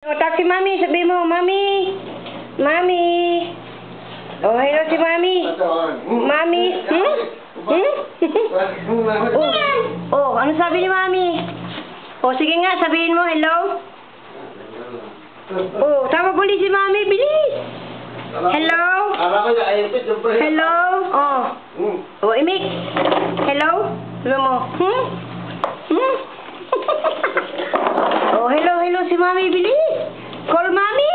O, tawag si Mami. Sabi mo, Mami. Mami. Oh, hello si Mami. Mami. Oh, ano sabi ni Mami? Oh, sige nga, sabihin mo, hello. Oh, tawag ulit si Mami. Bilis. Hello. Hello. Oh. Oh, imik. Hello. Sabi mo, Oh, hello si Mami, bilis. Call Mami.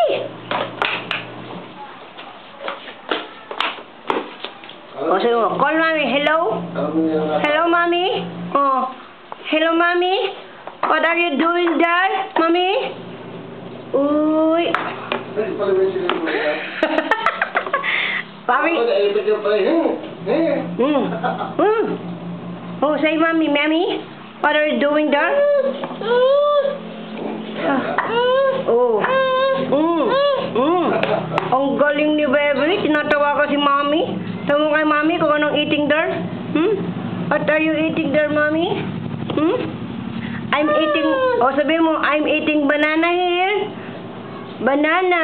Oh, sabi mo, call Mami. Hello. Hello, Mami. Oh, hello, Mami. What are you doing there, Mami? Uy. Mami. Oh, say Mami, Mami. What are you doing there? Oh. Ang galing ni Baby. Tinatawa ko si Mami. Tama kay Mami kung anong eating there. What are you eating there, Mami? I'm eating, sabi mo, I'm eating banana here. Banana.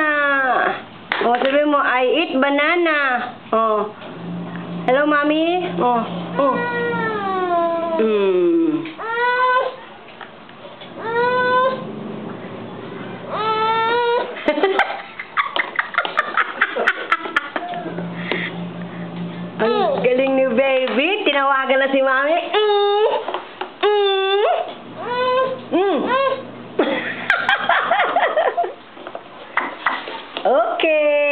Sabi mo, I eat banana. Hello, Mami. Ang galing ni Baby. Tinawagan na si Mami. Okay.